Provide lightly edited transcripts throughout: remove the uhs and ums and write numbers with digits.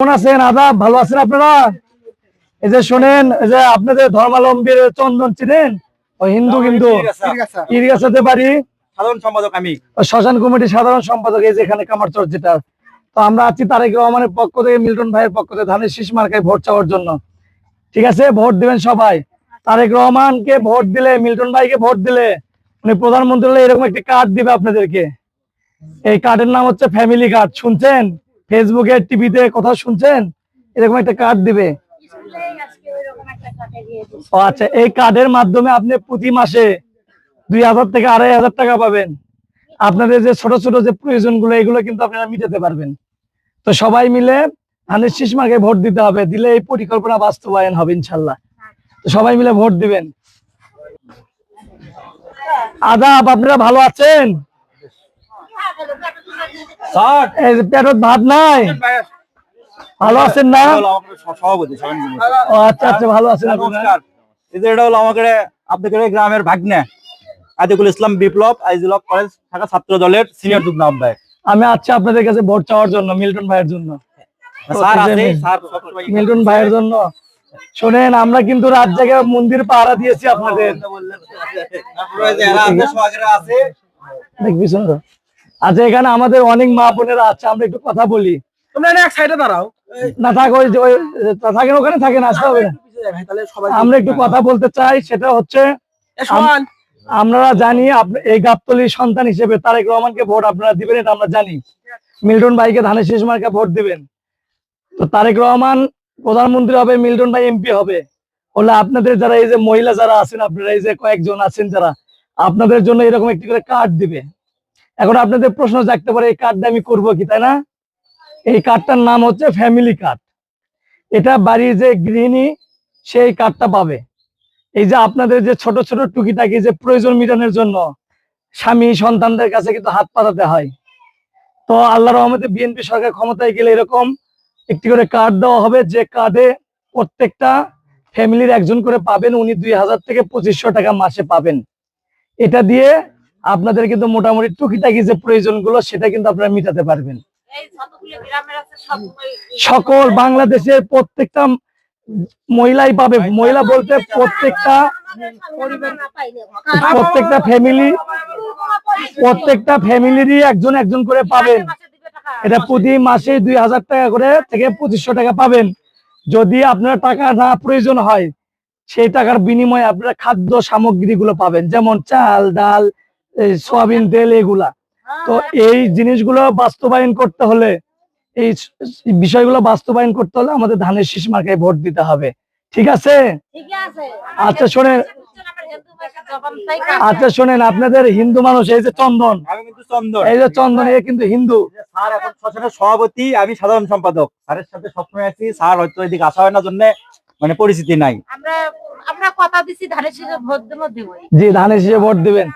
কেমন আছেন? আদাব, ভালো আছেন আপনারা? এই যে শোনেন, এই যে আপনাদের ধর্মাবলম্বীর চন্দন চিনেন? ওই হিন্দু কিন্তু পীরগাছাতে বাড়ি, সাধারণ সম্পাদক আমি, শ্মশান কমিটির সাধারণ সম্পাদক। এই যে এখানে কামারচর যেটা, তো আমরা আছি তারেক রহমানের পক্ষ থেকে, মিল্টন ভাইয়ের পক্ষ থেকে ধানের শীষ মার্কায় ভোট চাওয়ার জন্য। ঠিক আছে, ভোট দিবেন সবাই। তারেক রহমানকে ভোট দিলে, মিল্টন ভাইকে ভোট দিলে উনি প্রধানমন্ত্রী হলে এরকম একটি কার্ড দিবে আপনাদেরকে। এই কার্ডের নাম হচ্ছে ফ্যামিলি কার্ড। শুনছেন? ফেসবুকে, টিভিতে কোথাও শুনছেন? এরকম একটা কার্ড দিবে। ও আচ্ছা, এই কার্ডের মাধ্যমে আপনি প্রতি মাসে 2000 থেকে 2500 টাকা পাবেন। আপনাদের যে ছোট ছোট যে প্রয়োজনগুলো, এগুলো কিন্তু আপনারা মিটাতে পারবেন। তো সবাই মিলে ধানের শীষ মার্কায় ভোট দিতে হবে, দিলে এই পরিকল্পনা বাস্তবায়ন হবে ইনশাল্লাহ। তো সবাই মিলে ভোট দিবেন। আদাব, আপনারা ভালো আছেন? পেটত ভাত নাই? ভালো আছেন না? সভাপতি। ও আচ্ছা আচ্ছা, ভালো আছেন আপনারা? এটা হলো আমাদের আপনাদের গ্রামের ভাগ্নে আতিকুল ইসলাম বিপ্লব আইজুল হক কলেজ ঢাকা ছাত্র দলের সিনিয়র যুগ্ম আহ্বায়ক। আমি আছি আপনাদের কাছে ভোট চাওয়ার জন্য, মিল্টন ভাইয়ের জন্য। মিল্টন ভাইয়ের জন্য শোনেন, আমরা কিন্তু রাত জায়গায় মন্দির পাহারা দিয়েছি আপনাদের। দেখবি শোনো, আচ্ছা এখানে আমাদের অনেক মা বোনেরা আছে, আমরা একটু কথা বলি। তোমরা এক সাইডে দাঁড়াও, না থাক, ওই থাকেন ওখানে থাকেন, আসতে হবে না। আমরা একটু কথা বলতে চাই, সেটা হচ্ছে আমরা জানি এই গাবতলীর সন্তান হিসেবে তারেক রহমানকে ভোট আপনারা দিবেন, এটা আমরা জানি। মিল্টন ভাইকে ধানের শীষ মার্কায় ভোট দিবেন। তো তারেক রহমান প্রধানমন্ত্রী হবে, মিল্টন ভাই এমপি হবে, হলে আপনাদের যারা এই যে মহিলা যারা আছেন, আপনারা এই যে কয়েকজন আছেন যারা, আপনাদের জন্য এরকম একটি করে কার্ড দিবে। এখন আপনাদের প্রশ্ন জাগতে পারে, এই কার্ডটা আমি করবো কি, তাই না? এই কার্ডটার নাম হচ্ছে ফ্যামিলি কার্ড। এটা বাড়ির যে গৃহিণী সেই কার্ডটা পাবে। এই যে আপনাদের যে ছোট ছোট টুকিটাকি যে প্রয়োজন মিটানোর জন্য স্বামী সন্তানদের কাছে কিন্তু হাত পাতাতে হয়। তো আল্লাহ রহমতে বিএনপি সরকার ক্ষমতায় গেলে এরকম একটি করে কার্ড দেওয়া হবে, যে কার্ডে প্রত্যেকটা ফ্যামিলির একজন করে পাবেন। উনি 2000 থেকে 2500 টাকা মাসে পাবেন। এটা দিয়ে আপনাদের কিন্তু মোটামুটি টুকিটাকি যে প্রয়োজনগুলো, সেটা কিন্তু আপনারা মিটাতে পারবেন। সকল বাংলাদেশের প্রত্যেকটা মহিলাই পাবে। মহিলা বলতে প্রত্যেকটা ফ্যামিলিরই একজন একজন করে পাবেন। এটা প্রতি মাসে 2000 টাকা করে থেকে 2500 টাকা পাবেন। যদি আপনার টাকা না প্রয়োজন হয়, সেই টাকার বিনিময়ে আপনারা খাদ্য সামগ্রী গুলো পাবেন, যেমন চাল, ডাল, সয়াবিন তেল, এগুলা। তো এই জিনিসগুলো বাস্তবায়ন করতে হলে, এই বিষয়গুলো বাস্তবায়ন করতে হলে আমাদের ধানের শীষ মার্কায় ভোট দিতে হবে। ঠিক আছে? আচ্ছা শোনেন, আচ্ছা শোনেন, আপনাদের হিন্দু মানুষ, এই যে চন্দন, এই যে চন্দন, এ কিন্তু হিন্দু। স্যার এখন শ্মশানের সভাপতি, আমি সাধারণ সম্পাদক। স্যারের সাথে সবসময় আছি। স্যার হয়তো এদিকে আসা হয় না, জন্য মানে পরিস্থিতি নাই। আমরা কথা দিছি ধানের শীষে ভোট দেব। জি, ধানের শীষে ভোট দিবেন।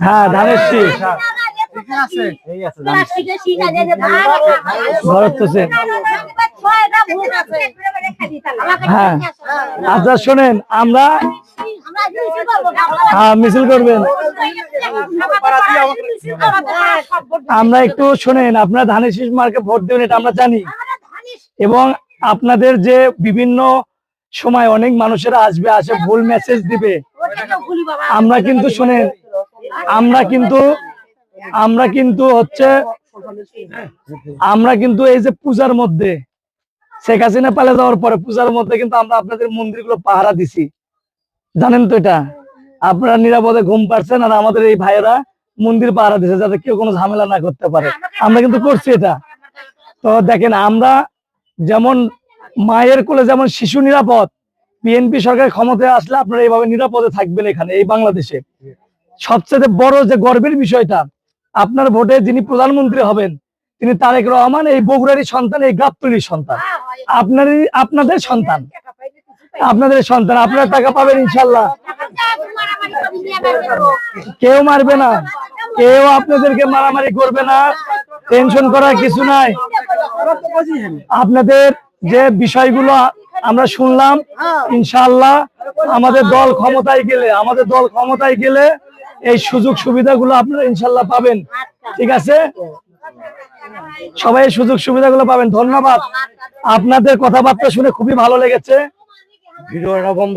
হ্যাঁ, ধানের শীষ। হ্যাঁ, আচ্ছা শোনেন, আমরা মিছিল করবেন। আমরা একটু শোনেন, আপনারা ধানের শীষ মার্কায় ভোট দেবেন, এটা আমরা জানি। এবং আপনাদের যে বিভিন্ন সময় অনেক মানুষেরা আসবে, আসে ভুল মেসেজ দিবে। আমরা কিন্তু শোনেন, আমরা কিন্তু এই যে পূজার মধ্যে, শেখ হাসিনা পালিয়ে যাওয়ার পরে পূজার মধ্যে কিন্তু আমরা আপনাদের মন্দিরগুলো পাহারা দিছি, জানেন তো? এটা আপনারা নিরাপদে ঘুম পাচ্ছেন, আর আমাদের এই ভাইয়েরা মন্দির পাহারা দিছে, যাতে কেউ কোনো ঝামেলা না করতে পারে। আমরা কিন্তু করছি এটা। তো দেখেন, আমরা যেমন মায়ের কোলে যেমন শিশু নিরাপদ, বিএনপি সরকার ক্ষমতায় আসলে আপনারা এইভাবে নিরাপদে থাকবেন। এখানে এই বাংলাদেশে সবচেয়ে বড় যে গর্বের বিষয়টা, আপনার ভোটে যিনি প্রধানমন্ত্রী হবেন, তিনি তারেক রহমান, এই বগুড়ারই সন্তান, এই গাবতলীর সন্তান, আপনাদের সন্তান, আপনারা টাকা পাবেন ইনশাল্লাহ। কেউ মারবে না, কেউ আপনাদেরকে মারামারি করবে না, টেনশন করার কিছু নাই। আপনাদের যে বিষয়গুলো আমরা শুনলাম, ইনশাআল্লাহ আমাদের দল ক্ষমতায় গেলে এই সুযোগ সুবিধাগুলো আপনারা ইনশাআল্লাহ পাবেন। ঠিক আছে? সবাই এই সুযোগ সুবিধাগুলো পাবেন। ধন্যবাদ, আপনাদের কথাবার্তা শুনে খুবই ভালো লেগেছে। ভিডিওটা বন্ধ